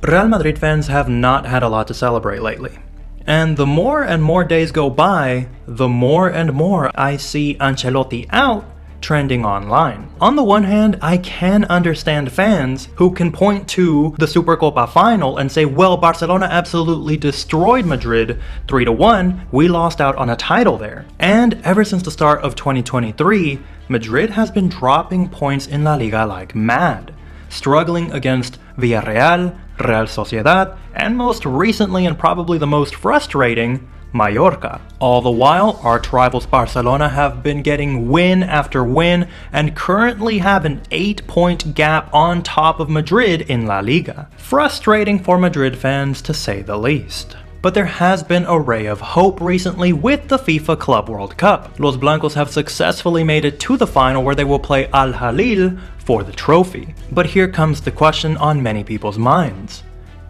Real Madrid fans have not had a lot to celebrate lately. And the more and more days go by, the more and more I see Ancelotti out trending online. On the one hand, I can understand fans who can point to the Supercopa final and say, well, Barcelona absolutely destroyed Madrid 3-1, we lost out on a title there. And ever since the start of 2023, Madrid has been dropping points in La Liga like mad, struggling against Villarreal, Real Sociedad, and most recently and probably the most frustrating, Mallorca. All the while, arch rivals Barcelona have been getting win after win and currently have an 8-point gap on top of Madrid in La Liga. Frustrating for Madrid fans to say the least. But there has been a ray of hope recently with the FIFA Club World Cup. Los Blancos have successfully made it to the final where they will play Al Hilal for the trophy. But here comes the question on many people's minds.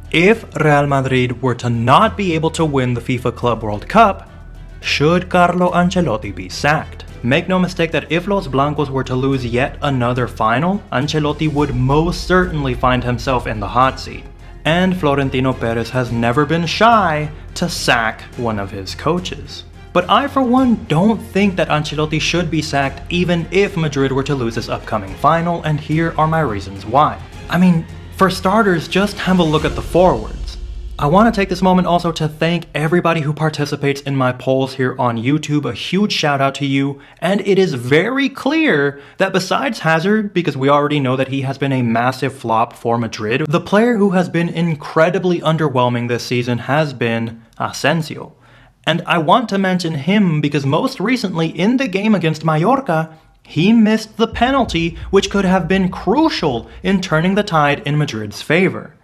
If Real Madrid were to not be able to win the FIFA Club World Cup, should Carlo Ancelotti be sacked? Make no mistake that if Los Blancos were to lose yet another final, Ancelotti would most certainly find himself in the hot seat. And Florentino Perez has never been shy to sack one of his coaches. But I for one don't think that Ancelotti should be sacked even if Madrid were to lose this upcoming final, and here are my reasons why. I mean, for starters, just have a look at the forwards. I want to take this moment also to thank everybody who participates in my polls here on YouTube. A huge shout out to you. And it is very clear that besides Hazard, because we already know that he has been a massive flop for Madrid, the player who has been incredibly underwhelming this season has been Asensio. And I want to mention him because most recently in the game against Mallorca, he missed the penalty, which could have been crucial in turning the tide in Madrid's favor.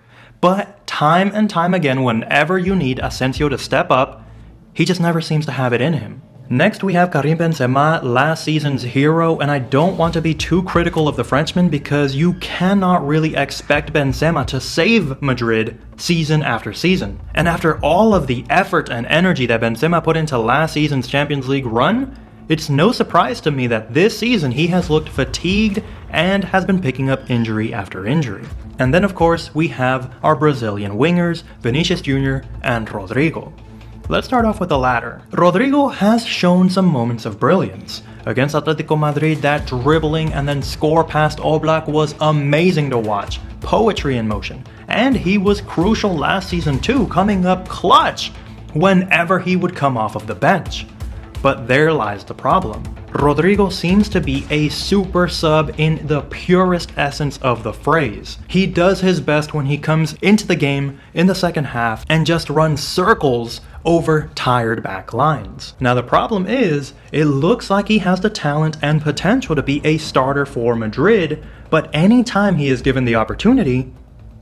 But time and time again, whenever you need Asensio to step up, he just never seems to have it in him. Next, we have Karim Benzema, last season's hero, and I don't want to be too critical of the Frenchman because you cannot really expect Benzema to save Madrid season after season. And after all of the effort and energy that Benzema put into last season's Champions League run, it's no surprise to me that this season he has looked fatigued and has been picking up injury after injury. And then of course we have our Brazilian wingers, Vinicius Jr. and Rodrigo. Let's start off with the latter. Rodrigo has shown some moments of brilliance. Against Atletico Madrid, that dribbling and then score past Oblak was amazing to watch. Poetry in motion. And he was crucial last season too, coming up clutch whenever he would come off of the bench. But there lies the problem. Rodrigo seems to be a super sub in the purest essence of the phrase. He does his best when he comes into the game in the second half and just runs circles over tired back lines. Now the problem is, it looks like he has the talent and potential to be a starter for Madrid, but anytime he is given the opportunity,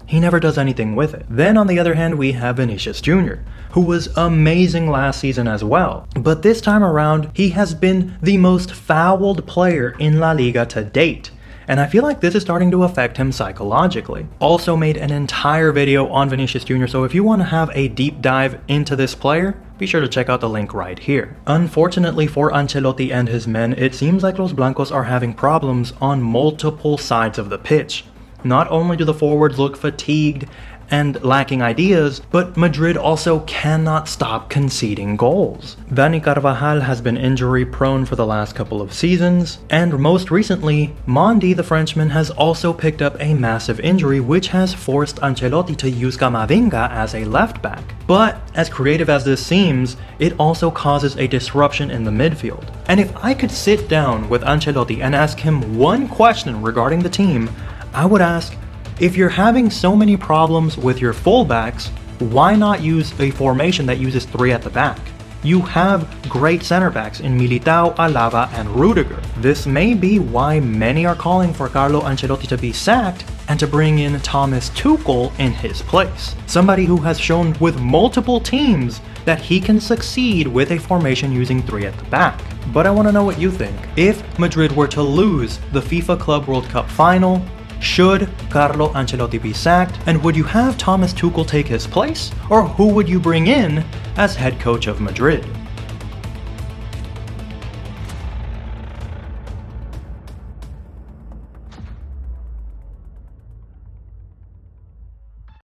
he never does anything with it. Then on the other hand, we have Vinicius Jr., who was amazing last season as well. But this time around, he has been the most fouled player in La Liga to date. And I feel like this is starting to affect him psychologically. Also made an entire video on Vinicius Jr., so if you want to have a deep dive into this player, be sure to check out the link right here. Unfortunately for Ancelotti and his men, it seems like Los Blancos are having problems on multiple sides of the pitch. Not only do the forwards look fatigued and lacking ideas, but Madrid also cannot stop conceding goals. Dani Carvajal has been injury prone for the last couple of seasons, and most recently, Mendy the Frenchman has also picked up a massive injury which has forced Ancelotti to use Camavinga as a left back. But as creative as this seems, it also causes a disruption in the midfield. And if I could sit down with Ancelotti and ask him one question regarding the team, I would ask, if you're having so many problems with your fullbacks, why not use a formation that uses 3 at the back? You have great center backs in Militao, Alaba, and Rudiger. This may be why many are calling for Carlo Ancelotti to be sacked and to bring in Thomas Tuchel in his place. Somebody who has shown with multiple teams that he can succeed with a formation using 3 at the back. But I want to know what you think. If Madrid were to lose the FIFA Club World Cup final, should Carlo Ancelotti be sacked, and would you have Thomas Tuchel take his place, or who would you bring in as head coach of Madrid?